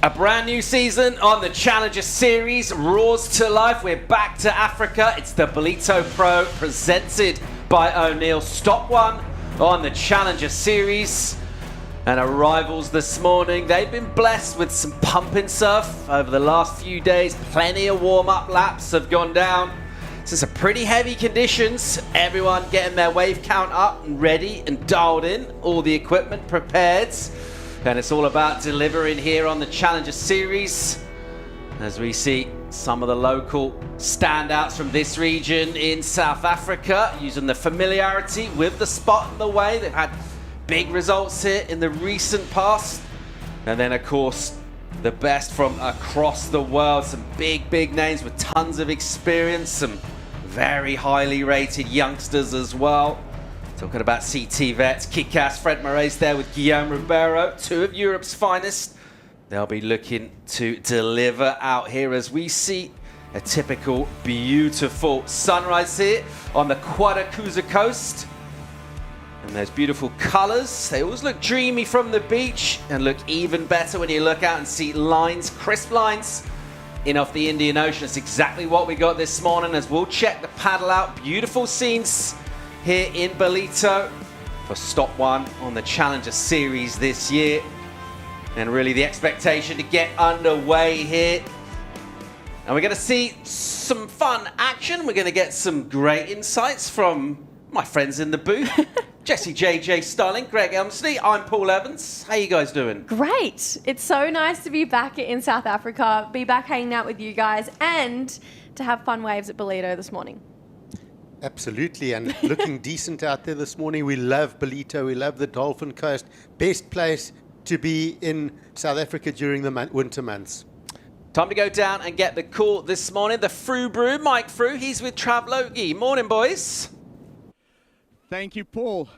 A brand new season on the Challenger Series roars to life. We're back to Africa. It's the Ballito Pro Presented by O'Neill. Stop one on the Challenger Series. And arrivals this morning, they've been blessed with some pumping surf over the last few days. Plenty of warm-up laps have gone down. This is some pretty heavy conditions. Everyone getting their wave count up and ready and dialed in. All the equipment prepared. And it's all about delivering here on the Challenger Series. As we see some of the local standouts from this region in South Africa, using the familiarity with the spot and the way. They've had big results here in the recent past. And then, of course, the best from across the world. Some big names with tons of experience. Some very highly rated youngsters as well. Talking about CT vets, kick-ass Fred Moraes there with Guillaume Ribeiro, two of Europe's finest. They'll be looking to deliver out here as we see a typical beautiful sunrise here on the Qualification coast. And those beautiful colors, they always look dreamy from the beach and look even better when you look out and see lines, crisp lines in off the Indian Ocean. It's exactly what we got this morning as we'll check the paddle out. Beautiful scenes here in Ballito for stop one on the Challenger Series this year. And really the expectation to get underway here. And we're going to see some fun action. We're going to get some great insights from my friends in the booth. Jessie JJ Starling, Greg Elmsley, I'm Paul Evans. How you guys doing? Great. It's so nice to be back in South Africa, be back hanging out with you guys, and to have fun waves at Ballito this morning. Absolutely, and looking decent out there this morning. We love Ballito, we love the Dolphin Coast. Best place to be in South Africa during the winter months. Time to go down and get the call this morning. The Fru Brew, Mike Fru, he's with Travelogi. Morning, boys. Thank you, Paul.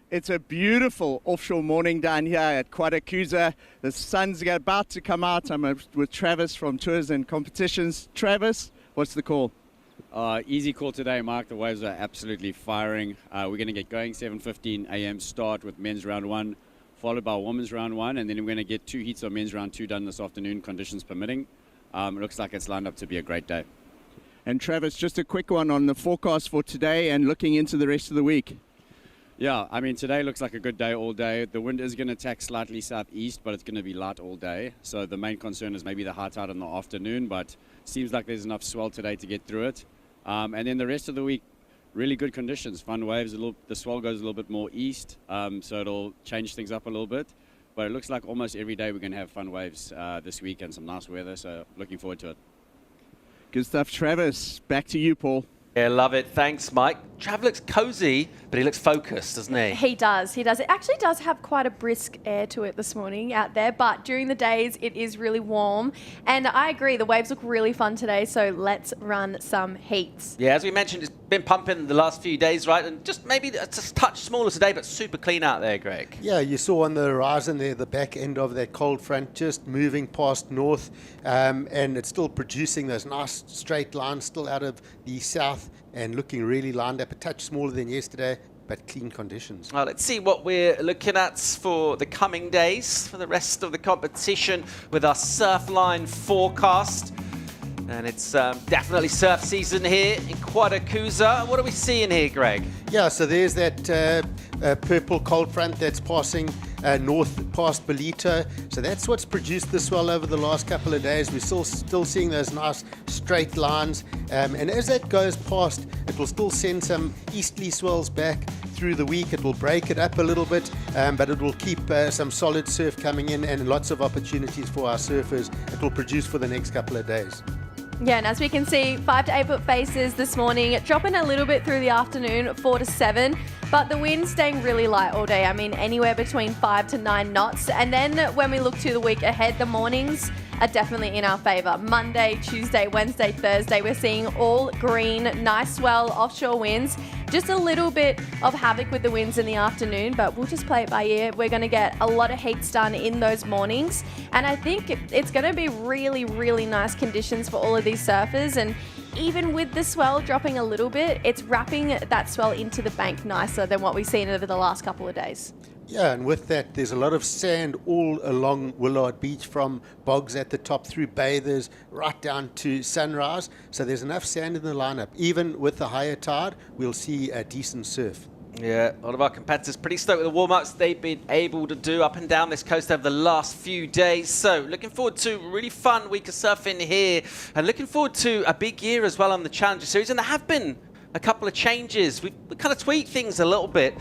It's a beautiful offshore morning down here at Qualification. The sun's about to come out. I'm with Travis from Tours and Competitions. Travis, what's the call? Easy call today, Mark. The waves are absolutely firing. We're going to get going 7:15 a.m. start with men's round one, followed by women's round one, and then we're going to get 2 heats of men's round two done this afternoon, conditions permitting. It looks like it's lined up to be a great day. And Travis, just a quick one on the forecast for today and looking into the rest of the week. Yeah, I mean, today looks like a good day all day. The wind is going to tack slightly southeast, but it's going to be light all day. So the main concern is maybe the high tide in the afternoon, but seems like there's enough swell today to get through it. And then the rest of the week, really good conditions, fun waves. The swell goes a little bit more east, so it'll change things up a little bit. But it looks like almost every day we're going to have fun waves this week and some nice weather, so looking forward to it. Good stuff, Travis. Back to you, Paul. Yeah, love it. Thanks, Mike. Trav looks cozy, but he looks focused, doesn't he? He does. It actually does have quite a brisk air to it this morning out there, but during the days it is really warm. And I agree, the waves look really fun today, so let's run some heats. Yeah, as we mentioned, it's been pumping the last few days, right? And just maybe it's a touch smaller today, but super clean out there, Greg. Yeah, you saw on the horizon there the back end of that cold front just moving past north, and it's still producing those nice straight lines still out of the south and looking really lined up, a touch smaller than yesterday, but clean conditions. Well, let's see what we're looking at for the coming days, for the rest of the competition with our Surfline forecast. And it's definitely surf season here in Qualification. What are we seeing here, Greg? Yeah, so there's that purple cold front that's passing north past Ballito. So that's what's produced the swell over the last couple of days. We're still seeing those nice straight lines. And as that goes past, it will still send some easterly swells back through the week. It will break it up a little bit, but it will keep some solid surf coming in and lots of opportunities for our surfers. It will produce for the next couple of days. Yeah, and as we can see, 5 to 8 foot faces this morning, dropping a little bit through the afternoon, 4 to 7, but the wind staying really light all day. I mean, anywhere between 5 to 9 knots. And then when we look to the week ahead, the mornings are definitely in our favour. Monday, Tuesday, Wednesday, Thursday, we're seeing all green, nice swell, offshore winds. Just a little bit of havoc with the winds in the afternoon, but we'll just play it by ear. We're going to get a lot of heats done in those mornings, and I think it's going to be really, really nice conditions for all of these surfers. And even with the swell dropping a little bit, it's wrapping that swell into the bank nicer than what we've seen over the last couple of days. Yeah, and with that, there's a lot of sand all along Willard Beach, from bogs at the top through bathers right down to Sunrise. So there's enough sand in the lineup. Even with the higher tide, we'll see a decent surf. Yeah, a lot of our competitors pretty stoked with the warm-ups they've been able to do up and down this coast over the last few days. So looking forward to a really fun week of surfing here, and looking forward to a big year as well on the Challenger Series. And there have been a couple of changes. We've kind of tweaked things a little bit.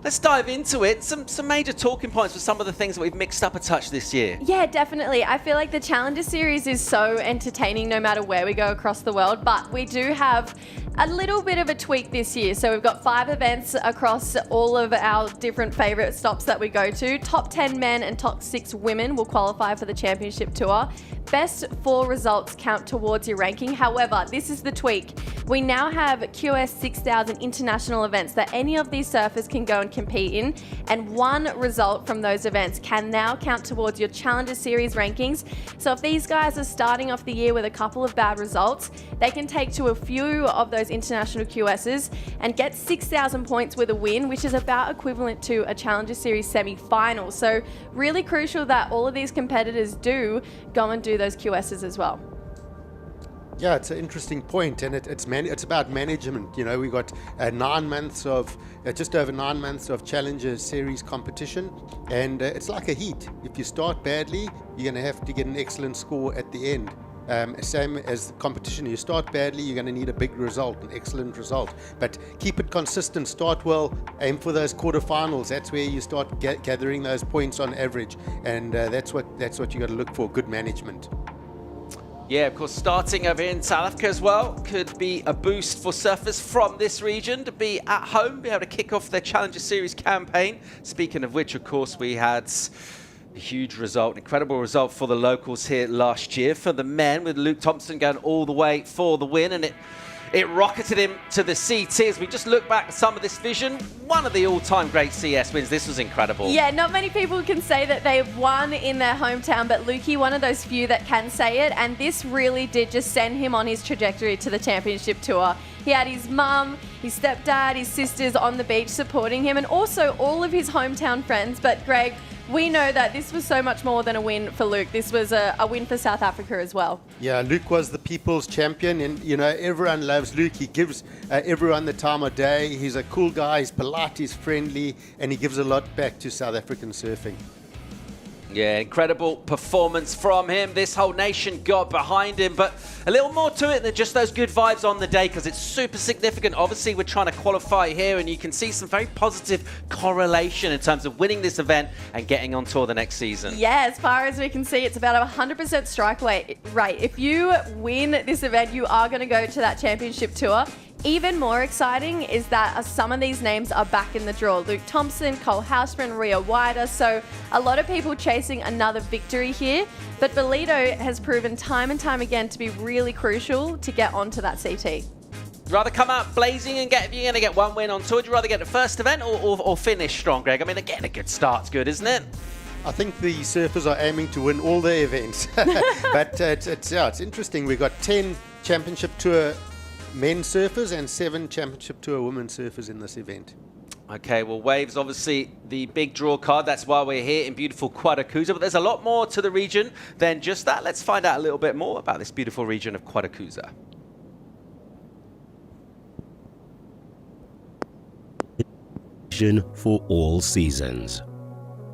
Let's dive into it. Some major talking points for some of the things that we've mixed up a touch this year. Yeah, definitely. I feel like the Challenger Series is so entertaining no matter where we go across the world, but we do have a little bit of a tweak this year. So we've got 5 events across all of our different favourite stops that we go to. Top 10 men and top 6 women will qualify for the championship tour. Best 4 results count towards your ranking. However, this is the tweak. We now have QS 6000 international events that any of these surfers can go and compete in, and 1 result from those events can now count towards your Challenger Series rankings. So if these guys are starting off the year with a couple of bad results, they can take to a few of those international QSs and get 6,000 points with a win, which is about equivalent to a Challenger Series semi-final. So really crucial that all of these competitors do go and do those QSs as well. Yeah, it's an interesting point, and it's about management. You know, we got 9 months of just over 9 months of Challenger Series competition, and it's like a heat. If you start badly, you're going to have to get an excellent score at the end. Same as the competition. You start badly, you're going to need a big result, an excellent result. But keep it consistent, start well, aim for those quarterfinals. That's where you start gathering those points on average, and that's what you got to look for, good management. Yeah, of course, starting over in South Africa as well could be a boost for surfers from this region to be at home, be able to kick off their Challenger Series campaign. Speaking of which, of course, we had a huge result, an incredible result for the locals here last year for the men, with Luke Thompson going all the way for the win, and it rocketed him to the CT. As we just look back at some of this vision, one of the all-time great CS wins. This was incredible. Yeah, not many people can say that they've won in their hometown, but Lukey, one of those few that can say it, and this really did just send him on his trajectory to the championship tour. He had his mum, his stepdad, his sisters on the beach supporting him, and also all of his hometown friends. But Greg, we know that this was so much more than a win for Luke. This was a win for South Africa as well. Yeah, Luke was the people's champion, and you know, everyone loves Luke. He gives everyone the time of day. He's a cool guy, he's polite, he's friendly, and he gives a lot back to South African surfing. Yeah, incredible performance from him. This whole nation got behind him, but a little more to it than just those good vibes on the day, because it's super significant. Obviously, we're trying to qualify here, and you can see some very positive correlation in terms of winning this event and getting on tour the next season. Yeah, as far as we can see, it's about a 100% strike rate. If you win this event, you are going to go to that championship tour. Even more exciting is that some of these names are back in the draw. Luke Thompson, Cole Hausman, Rio Wider. So a lot of people chasing another victory here. But Ballito has proven time and time again to be really crucial to get onto that CT. Rather come out blazing and if you're going to get one win on tour, would you rather get the first event or finish strong, Greg? I mean, getting a good start's good, isn't it? I think the surfers are aiming to win all their events. But it's interesting. We've got 10 championship tour men surfers and 7 championship tour women surfers in this event. Okay, well, Waves obviously the big draw card. That's why we're here in beautiful Quadakuza. But there's a lot more to the region than just that. Let's find out a little bit more about this beautiful region of Quadakuza. For all seasons.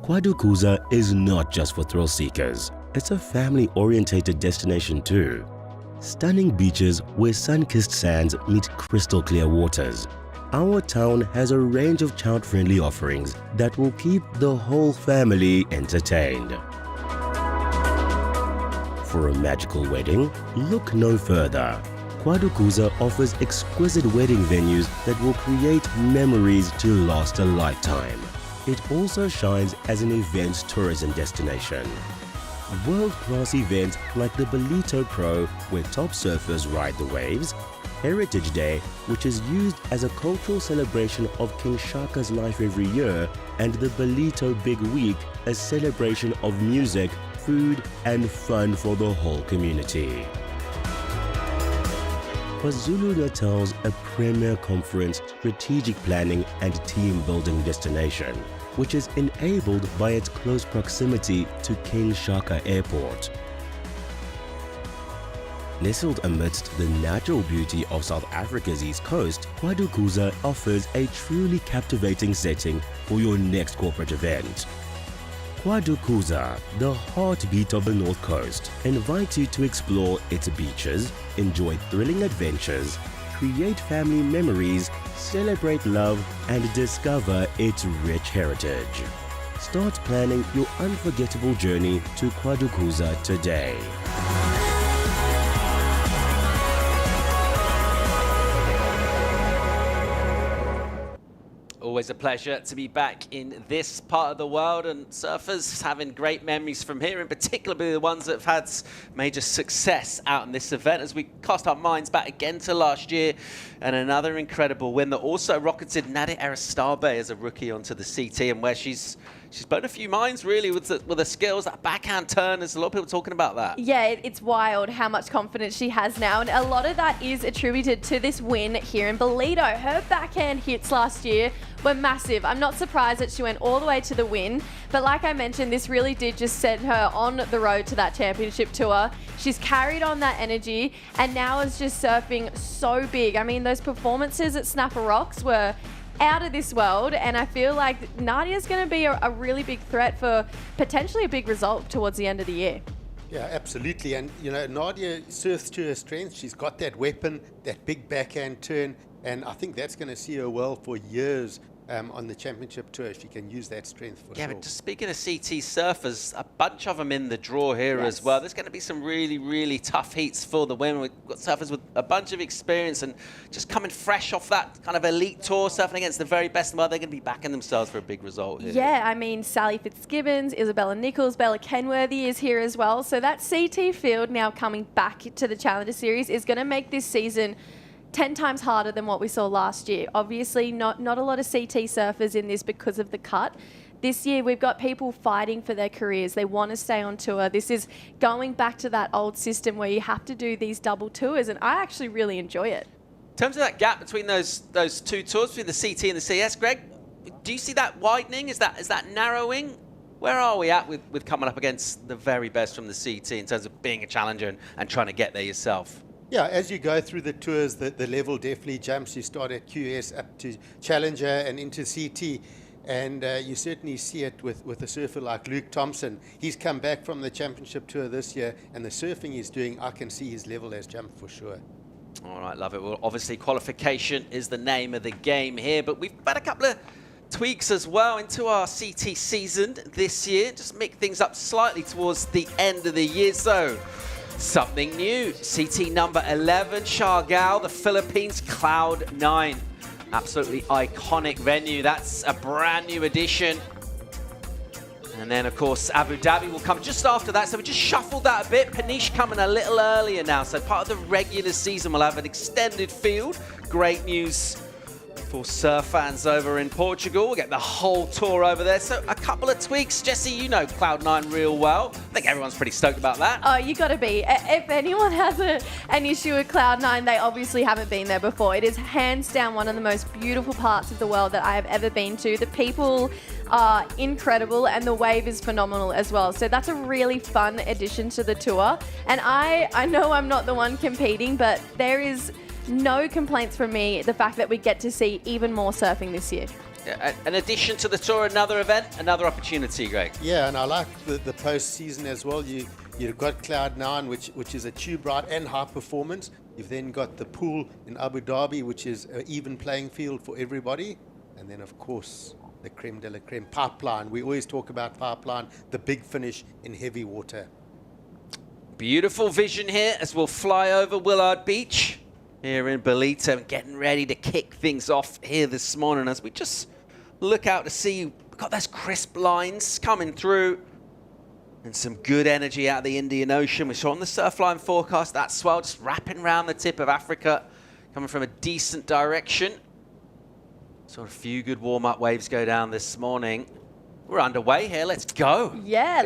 Quadakuza is not just for thrill seekers. It's a family-orientated destination too. Stunning beaches where sun-kissed sands meet crystal clear waters. Our town has a range of child-friendly offerings that will keep the whole family entertained. For a magical wedding, look no further. Quadakuza offers exquisite wedding venues that will create memories to last a lifetime. It also shines as an events tourism destination. World-class events like the Ballito Pro, where top surfers ride the waves, Heritage Day, which is used as a cultural celebration of King Shaka's life every year, and the Ballito Big Week, a celebration of music, food and fun for the whole community. KwaZulu-Natal's a premier conference, strategic planning and team building destination. which is enabled by its close proximity to King Shaka Airport. Nestled amidst the natural beauty of South Africa's east coast, Kwadukuza offers a truly captivating setting for your next corporate event. Kwadukuza, the heartbeat of the North Coast, invites you to explore its beaches, enjoy thrilling adventures, create family memories, celebrate love, and discover its rich heritage. Start planning your unforgettable journey to Kwadukuza today. Always a pleasure to be back in this part of the world, and surfers having great memories from here, in particular the ones that have had major success out in this event, as we cast our minds back again to last year and another incredible win that also rocketed Nadia Erostarbe as a rookie onto the CT, and where she's blown a few minds really with the skills. That backhand turn, there's a lot of people talking about that. Yeah, it's wild how much confidence she has now, and a lot of that is attributed to this win here in Ballito. Her backhand hits last year were massive. I'm not surprised that she went all the way to the win, but like I mentioned, this really did just set her on the road to that championship tour. She's carried on that energy and now is just surfing so big. I mean, those performances at Snapper Rocks were out of this world, and I feel like Nadia's going to be a really big threat for potentially a big result towards the end of the year. Yeah, absolutely. And, you know, Nadia surfs to her strength. She's got that weapon, that big backhand turn, and I think that's going to see her well for years on the championship tour. She can use that strength for sure. Yeah, but just speaking of CT surfers, a bunch of them in the draw here as well. There's going to be some really, really tough heats for the women. We've got surfers with a bunch of experience and just coming fresh off that kind of elite tour, surfing against the very best. Well, they're going to be backing themselves for a big result here. Yeah, I mean, Sally Fitzgibbons, Isabella Nichols, Bella Kenworthy is here as well. So that CT field now coming back to the Challenger Series is going to make this season 10 times harder than what we saw last year. Obviously, not a lot of CT surfers in this because of the cut. This year, we've got people fighting for their careers. They want to stay on tour. This is going back to that old system where you have to do these double tours, and I actually really enjoy it. In terms of that gap between those two tours, between the CT and the CS, Greg, do you see that widening? Is that narrowing? Where are we at with coming up against the very best from the CT in terms of being a challenger and trying to get there yourself? Yeah, as you go through the tours, the level definitely jumps. You start at QS up to Challenger and into CT. And you certainly see it with a surfer like Luke Thompson. He's come back from the championship tour this year, and the surfing he's doing, I can see his level has jumped for sure. All right, love it. Well, obviously, qualification is the name of the game here, but we've had a couple of tweaks as well into our CT season this year. Just make things up slightly towards the end of the year. So, something new. CT number 11, Siargao, the Philippines, Cloud 9. Absolutely iconic venue. That's a brand new addition. And then, of course, Abu Dhabi will come just after that. So we just shuffled that a bit. Paniche coming a little earlier now. So part of the regular season, we'll have an extended field. Great news for surf fans over in Portugal. We'll get the whole tour over there. So a couple of tweaks. Jesse, you know Cloud9 real well. I think everyone's pretty stoked about that. Oh, you got to be. If anyone has an issue with Cloud9, they obviously haven't been there before. It is hands down one of the most beautiful parts of the world that I have ever been to. The people are incredible and the wave is phenomenal as well. So that's a really fun addition to the tour. And I know I'm not the one competing, but there is no complaints from me, the fact that we get to see even more surfing this year. Yeah, an addition to the tour, another event, another opportunity, Greg. Yeah, and I like the post-season as well. You've got Cloud9, which is a tube ride and high performance. You've then got the pool in Abu Dhabi, which is an even playing field for everybody. And then, of course, the creme de la creme, Pipeline. We always talk about Pipeline, the big finish in heavy water. Beautiful vision here as we'll fly over Willard Beach here in Ballito and getting ready to kick things off here this morning as we just look out to see we've got those crisp lines coming through and some good energy out of the Indian Ocean. We saw on the Surfline forecast that swell just wrapping around the tip of Africa, coming from a decent direction. Saw a few good warm-up waves go down this morning. We're underway here. Let's go. Yeah.